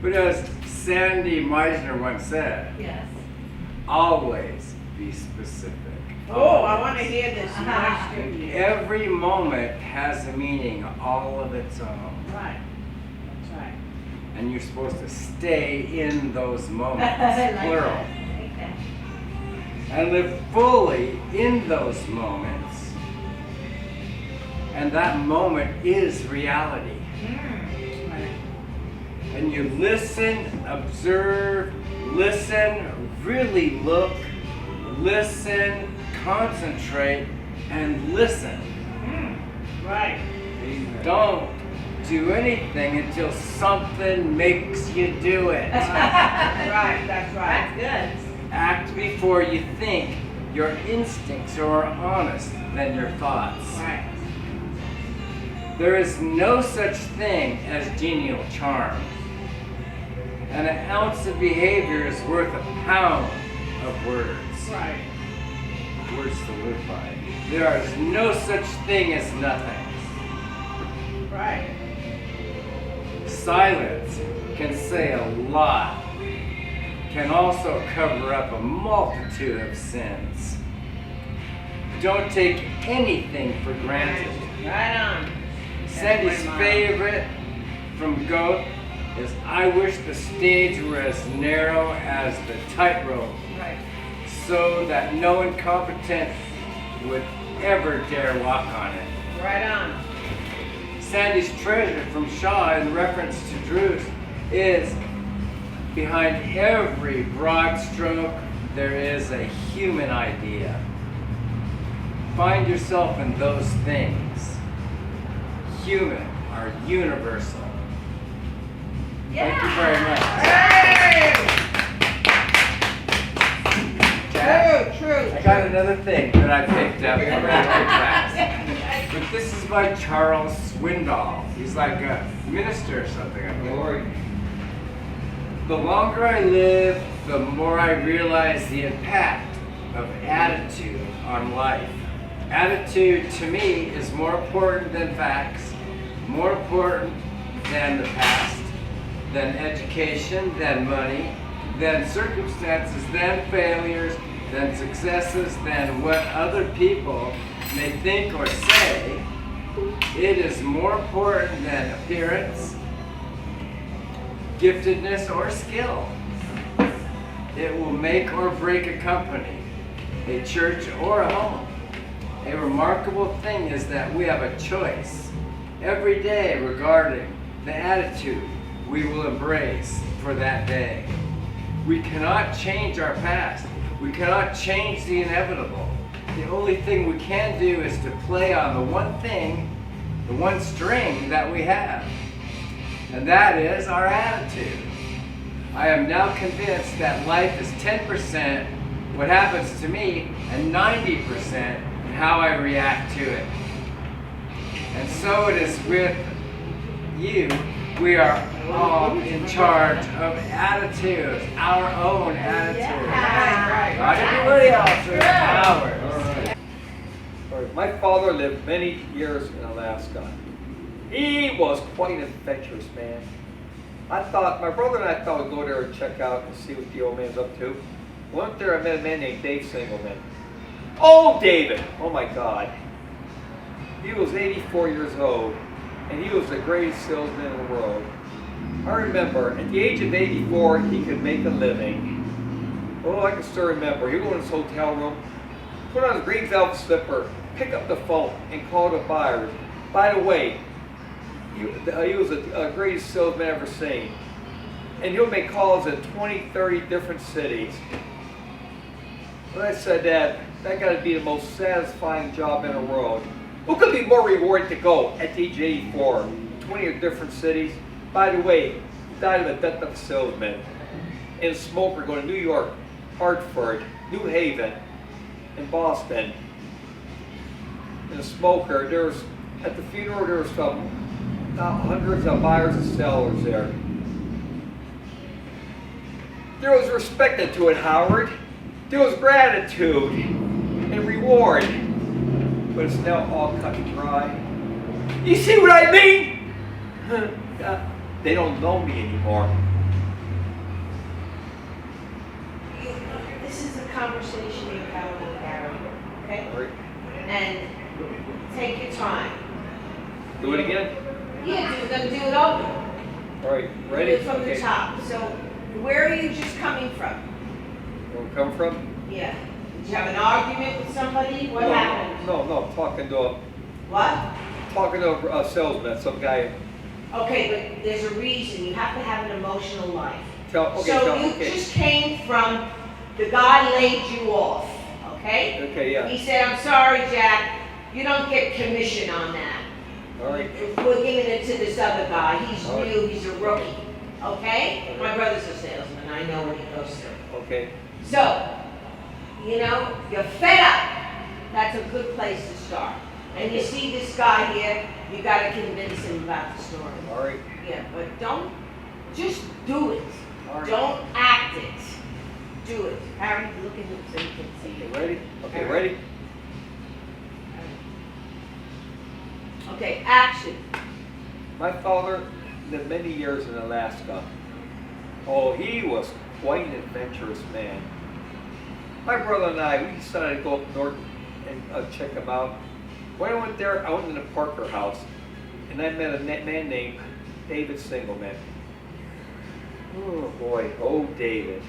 But as Sandy Meisner once said, Yes. always be specific. Oh, I want to hear this. Nice to you. Every moment has a meaning all of its own. Right. That's right. And you're supposed to stay in those moments, Like plural. that. Like that. And live fully in those moments. And that moment is reality. Right. And you listen, observe, listen, really look, listen, concentrate, and listen. Right. Don't do anything until something makes you do it. Right. That's right. That's good. Act before you think. Your instincts are more honest than your thoughts. Right. There is no such thing as genial charm. And an ounce of behavior is worth a pound of words. Right. Words to live by. There is no such thing as nothing. Right. Silence can say a lot, can also cover up a multitude of sins. Don't take anything for granted. Right on. Sandy's my mom. favorite from Goat is, I wish the stage were as narrow as the tightrope, Right. so that no incompetent would ever dare walk on it. Right on. Sandy's treasure from Shaw in reference to Drews is, behind every broad stroke there is a human idea. Find yourself in those things. Human are universal. Thank you very much. Jack, True. I got another thing that I picked up from my class. But this is by Charles Swindoll. He's like a minister or something, I believe. The longer I live, the more I realize the impact of attitude on life. Attitude to me is more important than facts, more important than the past, than education, than money, than circumstances, than failures, than successes, than what other people may think or say. It is more important than appearance, giftedness, or skill. It will make or break a company, a church, or a home. A remarkable thing is that we have a choice every day regarding the attitude we will embrace for that day. We cannot change our past. We cannot change the inevitable. The only thing we can do is to play on the one thing, the one string that we have, and that is our attitude. I am now convinced that life is 10% what happens to me and 90% how I react to it. And so it is with you. We are all in charge of attitudes, our own attitudes. Right. Not anybody else's, ours. All right, my father lived many years in Alaska. He was quite an adventurous man. My brother and I thought we'd go there and check out and see what the old man's up to. Went there, I met a man named Dave Singleman. Oh, David! Oh my God. He was 84 years old, and he was the greatest salesman in the world. I remember, at the age of 84, he could make a living. Oh, I can still remember. He'd go in his hotel room, put on his green velvet slipper, pick up the phone, and call the buyers. By the way, he was the greatest salesman I've ever seen. And he'll make calls in 20, 30 different cities. When I said that got to be the most satisfying job in the world. Who could be more rewarding to go at the age of 84, 20 different cities? By the way, he died of a death of a salesman. And a smoker going to New York, Hartford, New Haven, and Boston. And a smoker, at the funeral there was hundreds of buyers and sellers there. There was respect to it, Howard. There was gratitude and reward, but it's now all cut and dry. You see what I mean? They don't know me anymore. conversation you're having with Harry, okay? All right. And take your time. Do it again? Yeah, we're gonna do it over. All right, Do ready? it from Okay. the top. So, where are you just coming from? Where we come from? Yeah. Did you have an argument with somebody? What No, happened? No, talking to What? a salesman, some guy. Okay, but there's a reason. You have to have an emotional life. So you Okay. just came from, the guy laid you off, okay? Okay, yeah. He said, I'm sorry, Jack, you don't get commission on that. All right. We're giving it to this other guy. He's All right. new, he's a rookie, okay? Okay. My brother's a salesman, I know what he goes through. Okay. So, you know, you're fed up. That's a good place to start. And you see this guy here, you gotta convince him about the story. All right. Yeah, but don't, just do it. All right. Don't act it. Do it. Harry, look at him so you can see Okay, it. ready? Okay, ready? Okay, action. My father lived many years in Alaska. Oh, he was quite an adventurous man. My brother and I, we decided to go up north and check him out. When I went there, I went in the Parker house, and I met a man named David Singleman. Oh boy, oh David.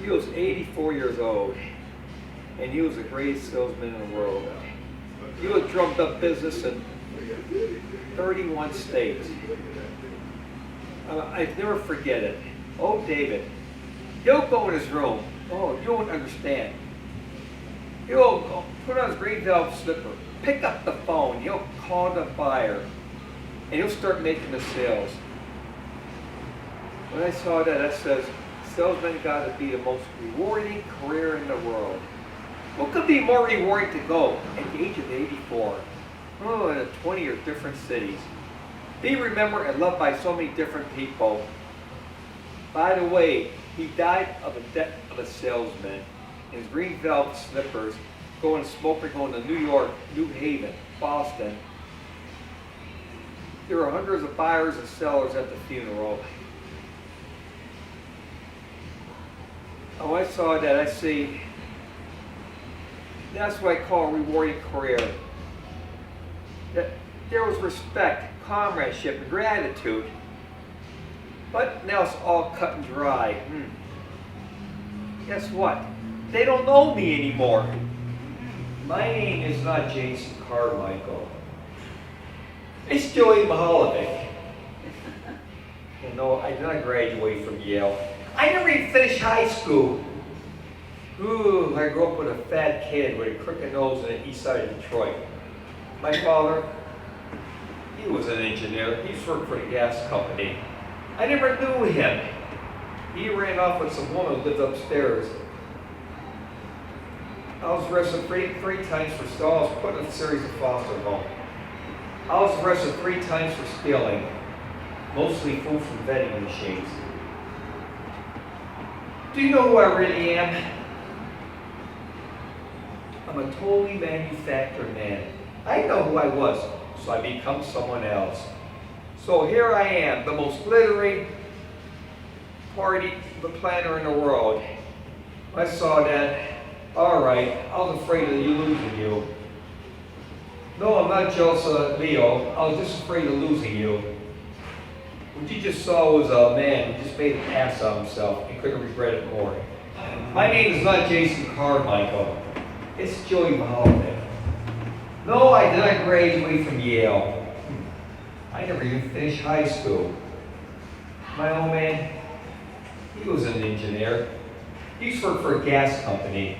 He was 84 years old, and he was the greatest salesman in the world. He was drummed up business in 31 states. I never forget it. Oh David, he'll go in his room. Oh, you won't understand. He'll go, put on his green velvet slipper, pick up the phone, he'll call the buyer, and he'll start making the sales. When I saw that, that says, salesman got to be the most rewarding career in the world. What could be more rewarding to go at the age of 84? Oh, in 20 or different cities. Be remembered and loved by so many different people. By the way, he died of a death of a salesman in his green velvet slippers, going to New York, New Haven, Boston. There were hundreds of buyers and sellers at the funeral. Oh, I saw that. I see. That's what I call a rewarding career. That there was respect, comradeship, and gratitude. But now it's all cut and dry. Guess what? They don't know me anymore. My name is not Jason Carmichael. It's Joey Mahalovic. You know, I did not graduate from Yale. I never even finished high school. Ooh, I grew up with a fat kid with a crooked nose in the east side of Detroit. My father, he was an engineer. He worked for the gas company. I never knew him. He ran off with some woman who lived upstairs. I was arrested three times for stealing. I was put in a series of foster homes. I was arrested 3 times for stealing, mostly food from vending machines. Do you know who I really am? I'm a totally manufactured man. I know who I was, so I become someone else. So here I am, the most glittering party planner in the world. I saw that. All right, I was afraid of you losing you. No, I'm not jealous of Leo. I was just afraid of losing you. What you just saw was a man who just made an ass of himself and couldn't regret it more. My name is not Jason Carmichael. It's Joey Mahalovic. No, I did not graduate from Yale. I never even finished high school. My old man, he was an engineer. He used to work for a gas company.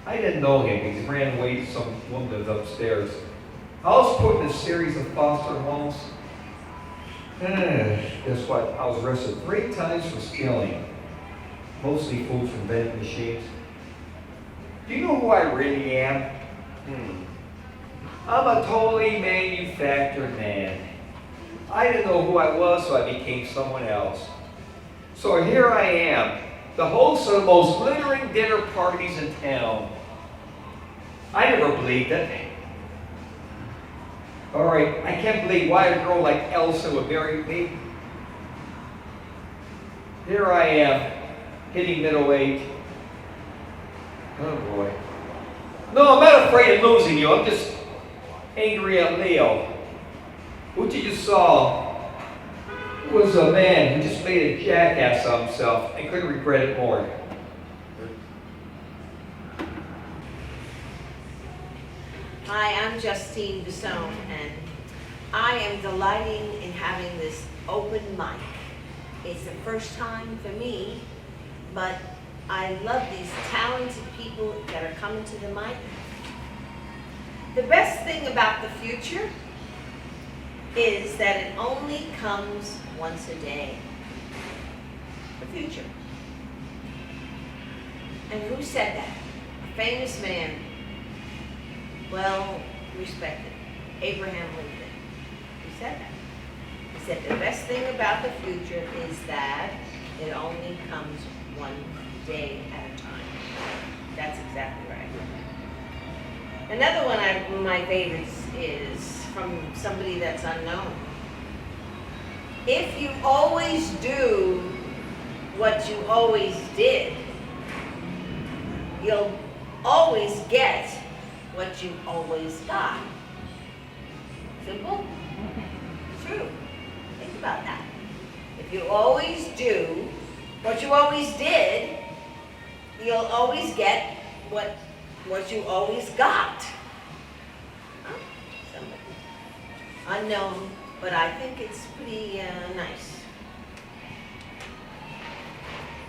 I didn't know him because he ran away to some woman that was upstairs. I was put in a series of foster homes. Guess what? I was arrested 3 times for stealing, mostly food from vending machines. Do you know who I really am? I'm a totally manufactured man. I didn't know who I was, so I became someone else. So here I am, the host of the most glittering dinner parties in town. I never believed it. All right, I can't believe why a girl like Elsa would marry me. Here I am, hitting middle age. Oh boy. No, I'm not afraid of losing you. I'm just angry at Leo. What you just saw was a man who just made a jackass of himself and couldn't regret it more. Hi, I'm Justine Visone, and I am delighting in having this open mic. It's the first time for me, but I love these talented people that are coming to the mic. The best thing about the future is that it only comes once a day. The future. And who said that? A famous man. Well respected. Abraham Lincoln. Who said that? He said the best thing about the future is that it only comes one day at a time. That's exactly right. Another one of my favorites is from somebody that's unknown. If you always do what you always did, you'll always get what you always got. Simple? True. Think about that. If you always do what you always did, you'll always get what you always got. Huh? Somebody. Unknown, but I think it's pretty nice.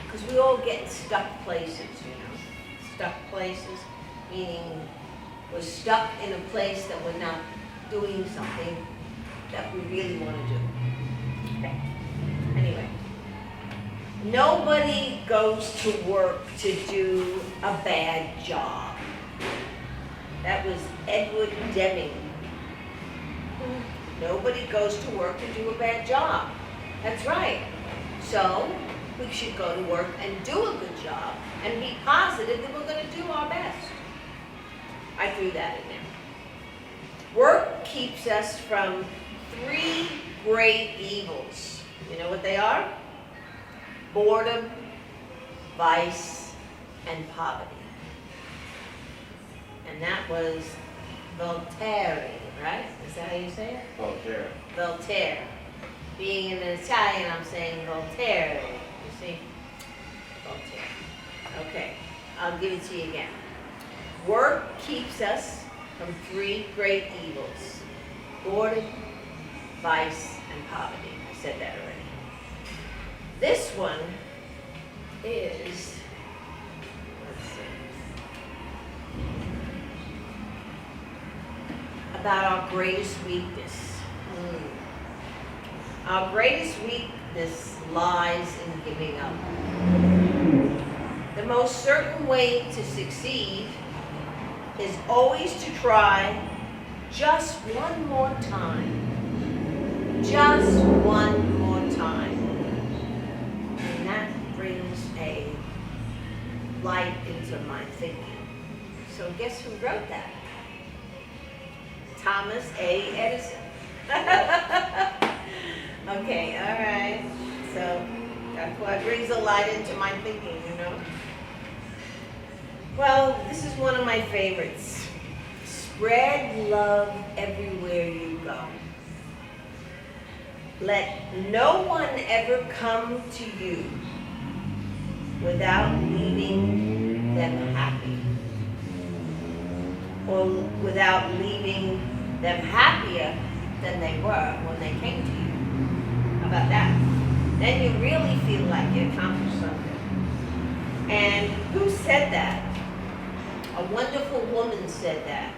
Because we all get stuck places, you know. Stuck places, meaning we're stuck in a place that we're not doing something that we really want to do. Okay. Anyway, nobody goes to work to do a bad job. That was Edward Deming. Nobody goes to work to do a bad job. That's right. So we should go to work and do a good job and be positive that we're going to do our best. I threw that in there. Work keeps us from 3 great evils. You know what they are? Boredom, vice, and poverty. And that was Voltaire, right? Is that how you say it? Voltaire. Voltaire. Being an Italian, I'm saying Voltaire. You see? Voltaire. Okay, I'll give it to you again. Work keeps us from 3 great evils. Boredom, vice, and poverty. I said that already. This one is, let's see, about our greatest weakness. Our greatest weakness lies in giving up. The most certain way to succeed is always to try just one more time. Just one more time. And that brings a light into my thinking. So guess who wrote that? Thomas A. Edison. Okay, all right. So that's what brings a light into my thinking, you know. Well, this is one of my favorites. Spread love everywhere you go. Let no one ever come to you without leaving them happy, or without leaving them happier than they were when they came to you. How about that? Then you really feel like you accomplished something. And who said that? A wonderful woman said that.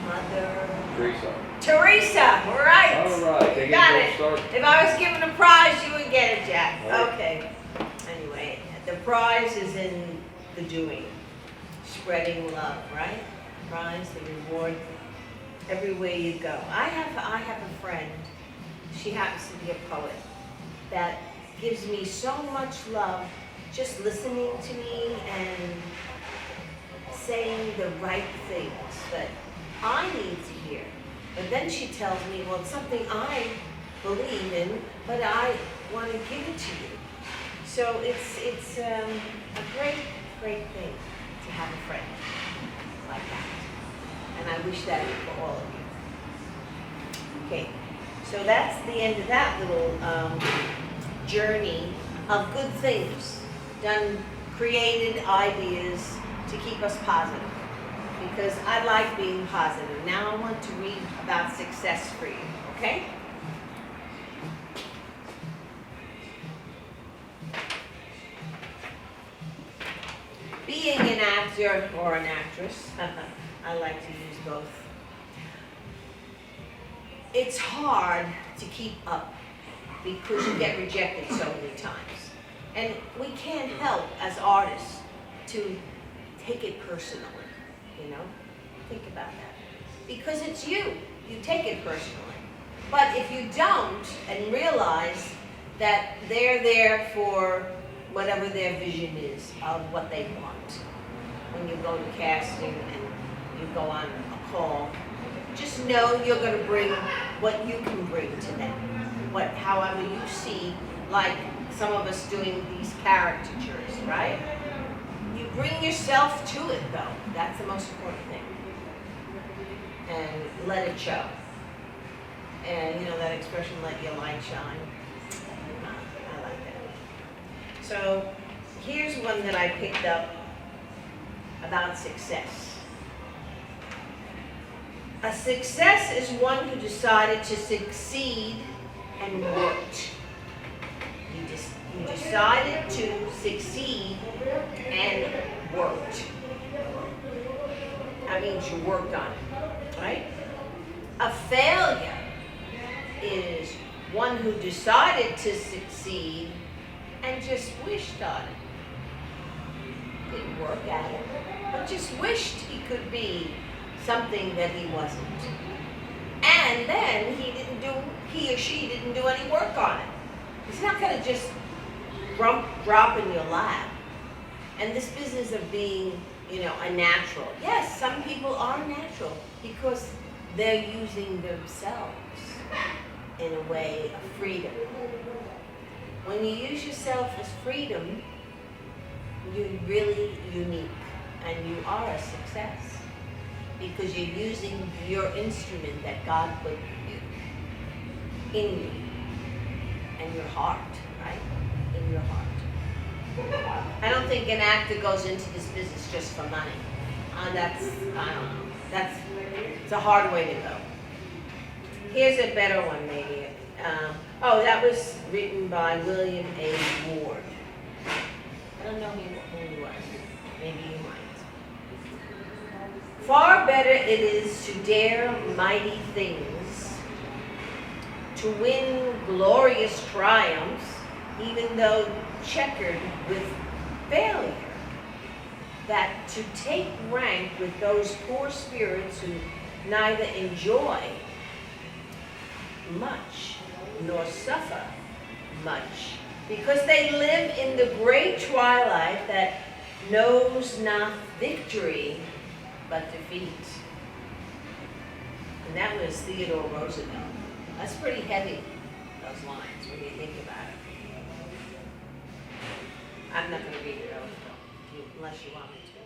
Mother Teresa, right. All right. You got it. If I was given a prize, you would get it, Jack. Right. Okay. Anyway, the prize is in the doing. Spreading love, right? Prize, the reward, everywhere you go. I have a friend, she happens to be a poet, that gives me so much love just listening to me and saying the right things that I need to hear. But then she tells me, well, it's something I believe in, but I want to give it to you. So it's a great, great thing to have a friend like that. And I wish that for all of you. Okay, so that's the end of that little journey of good things done, created ideas to keep us positive. Because I like being positive. Now I want to read about success for you, okay? Being an actor or an actress, I like to use both. It's hard to keep up because you get rejected so many times. And we can't help as artists to take it personally, you know? Think about that. Because it's you. You take it personally. But if you don't and realize that they're there for whatever their vision is of what they want, when you go to casting and you go on a call, just know you're going to bring what you can bring to them. However you see, like some of us doing these caricatures, right? You bring yourself to it, though. That's the most important thing. And let it show. And you know that expression, let your light shine? I like that. So here's one that I picked up about success. A success is one who decided to succeed and worked. You decided to succeed and worked. That means you worked on it, right? A failure is one who decided to succeed and just wished on it. Didn't work at it, but just wished he could be something that he wasn't. And then he or she didn't do any work on it. It's not going to just drop in your lap. And this business of being, you know, a natural. Yes, some people are natural because they're using themselves in a way of freedom. When you use yourself as freedom, you're really unique and you are a success because you're using your instrument that God put in you and your heart, right? In your heart. I don't think an actor goes into this business just for money. I don't know. It's a hard way to go. Here's a better one, maybe. That was written by William A. Ward. I don't know who he was. Maybe you might. Far better it is to dare mighty things, to win glorious triumphs, even though checkered with failure, that to take rank with those poor spirits who neither enjoy much nor suffer much, because they live in the great twilight that knows not victory but defeat. And that was Theodore Roosevelt. That's pretty heavy, those lines, when you think about it. I'm not going to read it over, unless you want me to.